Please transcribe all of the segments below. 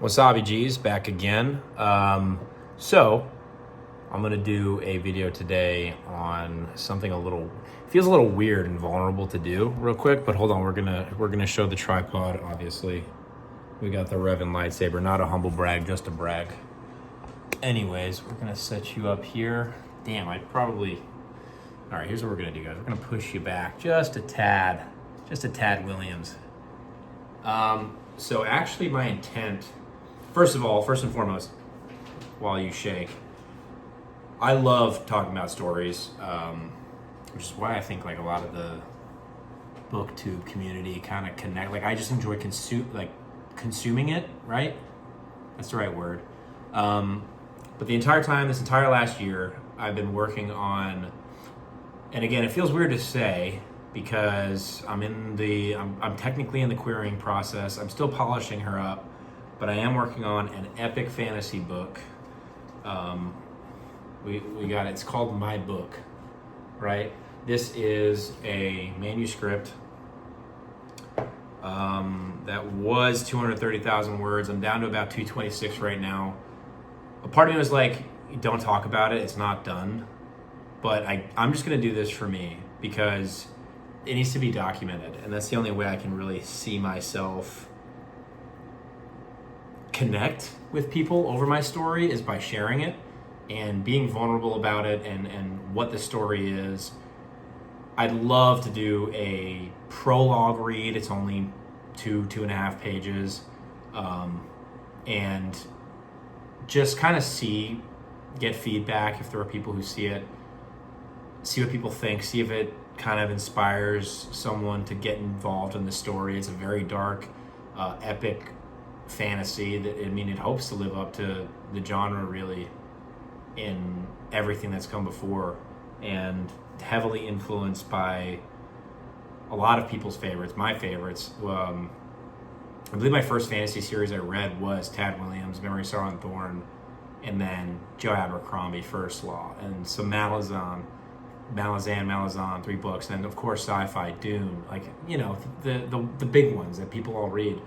Wasabi G's back again. So I'm gonna do a video today on something feels a little weird and vulnerable to do real quick, but hold on, we're gonna show the tripod, obviously. We got the Revan lightsaber, not a humble brag, just a brag. Anyways, we're gonna set you up here. Damn, all right, here's what we're gonna do, guys. We're gonna push you back just a tad Williams. So actually my intent, first and foremost, while you shake, I love talking about stories, which is why I think like a lot of the booktube community kind of connect. Like I just enjoy consuming it, right? That's the right word. But the entire time, this entire last year, I've been working on, and again, it feels weird to say because I'm technically in the querying process. I'm still polishing her up, but I am working on an epic fantasy book. We got it. It's called My Book, right? This is a manuscript that was 230,000 words. I'm down to about 226 right now. A part of me was like, don't talk about it. It's not done. But I'm just going to do this for me because it needs to be documented. And that's the only way I can really see myself connect with people over my story is by sharing it and being vulnerable about it and what the story is. I'd love to do a prologue read. It's only two and a half pages. And just kind of get feedback if there are people who see it, see what people think, see if it kind of inspires someone to get involved in the story. It's a very dark, epic fantasy that, it hopes to live up to the genre really in everything that's come before, and heavily influenced by a lot of people's favorites, my favorites. I believe my first fantasy series I read was Tad Williams, Memory, Sorrow, and Thorn, and then Joe Abercrombie, First Law, and some Malazan, 3 books, and of course sci-fi, Dune, like, the big ones that people all read.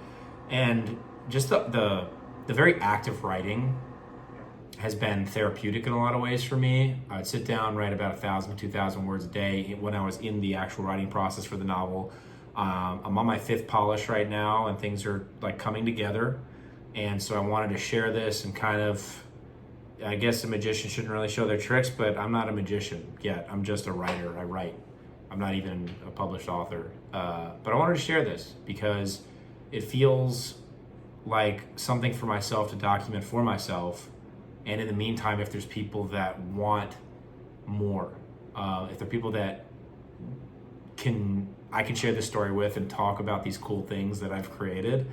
And just the very active writing has been therapeutic in a lot of ways for me. I'd sit down, write about 1,000, 2,000 words a day when I was in the actual writing process for the novel. I'm on my 5th polish right now, and things are like coming together. And so I wanted to share this and kind of, I guess a magician shouldn't really show their tricks, but I'm not a magician yet. I'm just a writer. I write. I'm not even a published author. But I wanted to share this because it feels like something for myself to document for myself. And in the meantime, if there's people that want more, if there are people that I can share this story with and talk about these cool things that I've created,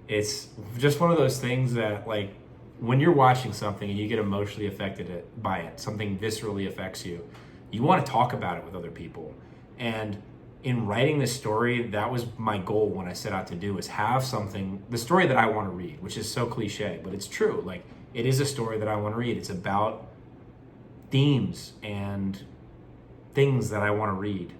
it's just one of those things that, like, when you're watching something and you get emotionally affected by it, something viscerally affects you, you want to talk about it with other people. And in writing this story, that was my goal when I set out to do, is have the story that I want to read, which is so cliche, but it's true. Like, it is a story that I want to read. It's about themes and things that I want to read.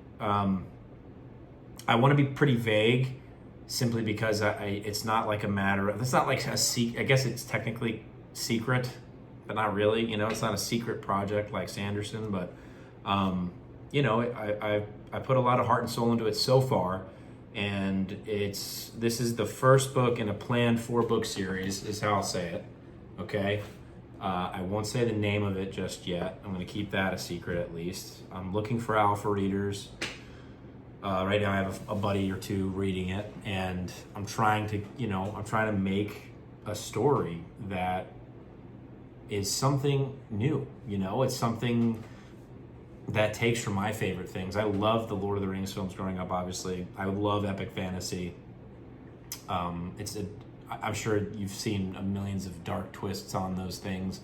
I want to be pretty vague simply because it's not like it's not like a secret. I guess it's technically secret, but not really. It's not a secret project like Sanderson, but I put a lot of heart and soul into it so far, and this is the first book in a planned 4-book series, is how I'll say it. Okay, I won't say the name of it just yet. I'm going to keep that a secret at least. I'm looking for alpha readers. Right now I have a buddy or two reading it, and I'm trying to make a story that is something new. It's something that takes from my favorite things. I love the Lord of the Rings films growing up, obviously. I love epic fantasy. I'm sure you've seen millions of dark twists on those things.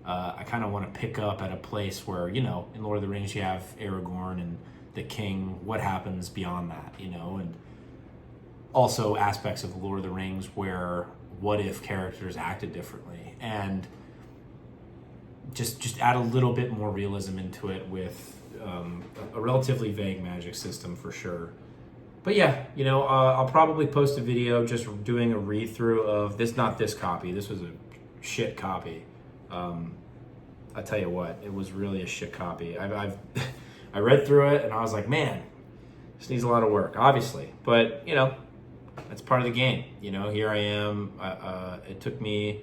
I kind of want to pick up at a place where, in Lord of the Rings you have Aragorn and the king, what happens beyond that, and also aspects of Lord of the Rings where what if characters acted differently, and just add a little bit more realism into it with a relatively vague magic system for sure. But yeah, I'll probably post a video just doing a read through of this. Not this copy. This was a shit copy. I tell you what, it was really a shit copy. I've I read through it and I was like, man, this needs a lot of work, obviously. But that's part of the game. Here I am. It took me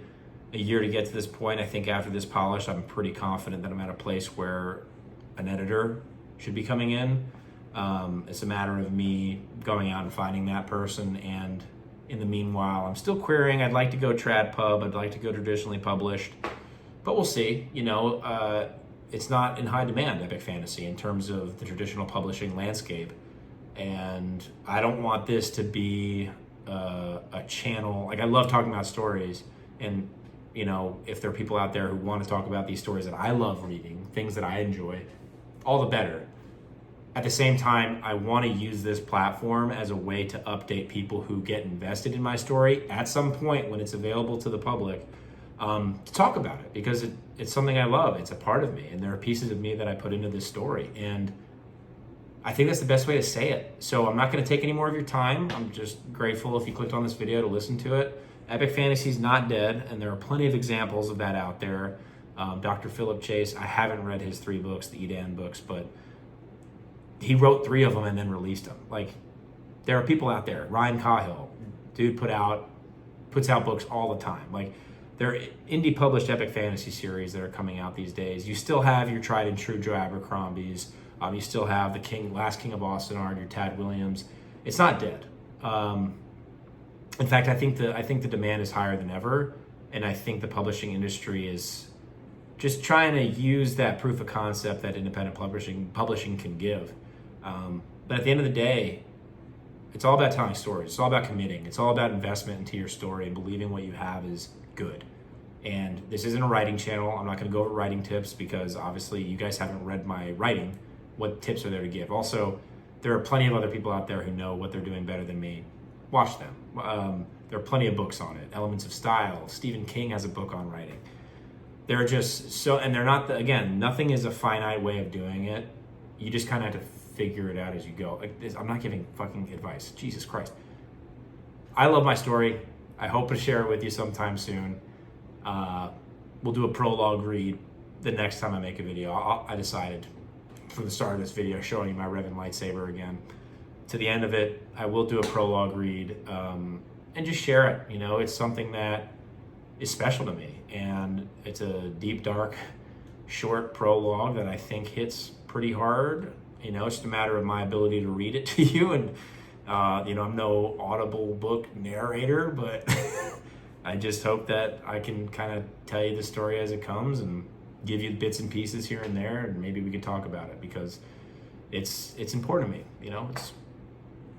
a year to get to this point. I think after this polish, I'm pretty confident that I'm at a place where an editor should be coming in. It's a matter of me going out and finding that person, and in the meanwhile, I'm still querying. I'd like to go trad pub. I'd like to go traditionally published, but we'll see. It's not in high demand, epic fantasy, in terms of the traditional publishing landscape, and I don't want this to be a channel. Like, I love talking about stories, and if there are people out there who want to talk about these stories that I love reading, things that I enjoy, all the better. At the same time, I want to use this platform as a way to update people who get invested in my story at some point when it's available to the public, to talk about it, because it's something I love. It's a part of me, and there are pieces of me that I put into this story, and I think that's the best way to say it. So I'm not going to take any more of your time. I'm just grateful if you clicked on this video to listen to it. Epic fantasy is not dead, and there are plenty of examples of that out there. Dr. Philip Chase, I haven't read his 3 books, the Edan books, but he wrote 3 of them and then released them. Like, there are people out there. Ryan Cahill, dude puts out books all the time. Like, there are indie published epic fantasy series that are coming out these days. You still have your tried and true Joe Abercrombies. You still have the Last King of Austenard, your Tad Williams. It's not dead. In fact, I think the demand is higher than ever, and I think the publishing industry is just trying to use that proof of concept that independent publishing can give. But at the end of the day, it's all about telling stories. It's all about committing. It's all about investment into your story and believing what you have is good. And this isn't a writing channel. I'm not going to go over writing tips because obviously you guys haven't read my writing. What tips are there to give? Also, there are plenty of other people out there who know what they're doing better than me. Watch them. There are plenty of books on it. Elements of Style. Stephen King has a book on writing. They're just so, and they're not, again, nothing is a finite way of doing it. You just kind of have to figure it out as you go. Like this, I'm not giving fucking advice. Jesus Christ. I love my story. I hope to share it with you sometime soon. We'll do a prologue read the next time I make a video. I decided from the start of this video, showing you my Revan lightsaber again, to the end of it, I will do a prologue read and just share it. It's something that is special to me, and it's a deep, dark, short prologue that I think hits pretty hard. It's just a matter of my ability to read it to you, and I'm no audible book narrator, but I just hope that I can kind of tell you the story as it comes and give you bits and pieces here and there, and maybe we could talk about it because it's important to me.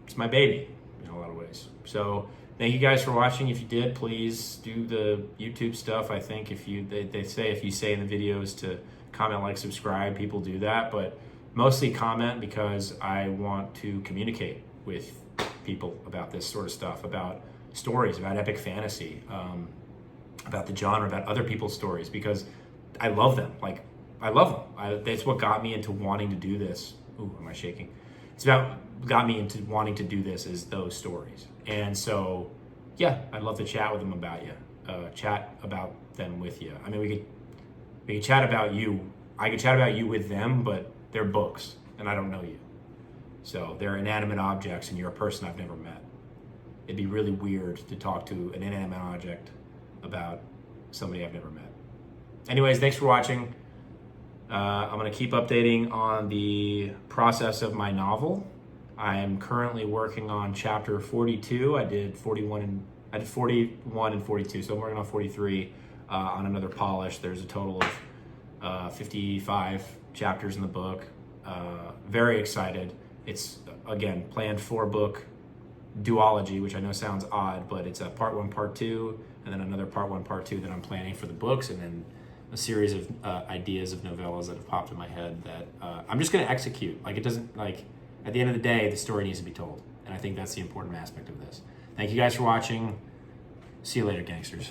It's my baby in a lot of ways. So thank you guys for watching. If you did, please do the YouTube stuff. I think they say if you say in the videos to comment, like, subscribe, people do that, but mostly comment because I want to communicate with people about this sort of stuff, about stories, about epic fantasy, about the genre, about other people's stories, because I love them. Like, I love them. That's what got me into wanting to do this. Ooh, am I shaking? Got me into wanting to do this is those stories. And so, yeah, I'd love to chat with them about you, chat about them with you. I mean, we could chat about you. I could chat about you with them, but they're books, and I don't know you. So they're inanimate objects, and you're a person I've never met. It'd be really weird to talk to an inanimate object about somebody I've never met. Anyways, thanks for watching. I'm going to keep updating on the process of my novel. I am currently working on chapter 42. I did 41 and 42, so I'm working on 43 on another polish. There's a total of 55 chapters in the book. Very excited. It's, again, planned 4-book duology, which I know sounds odd, but it's a part 1, part 2, and then another part 1, part 2 that I'm planning for the books, and then a series of ideas of novellas that have popped in my head that I'm just going to execute. Like, it doesn't, like, at the end of the day, the story needs to be told. And I think that's the important aspect of this. Thank you guys for watching. See you later, gangsters.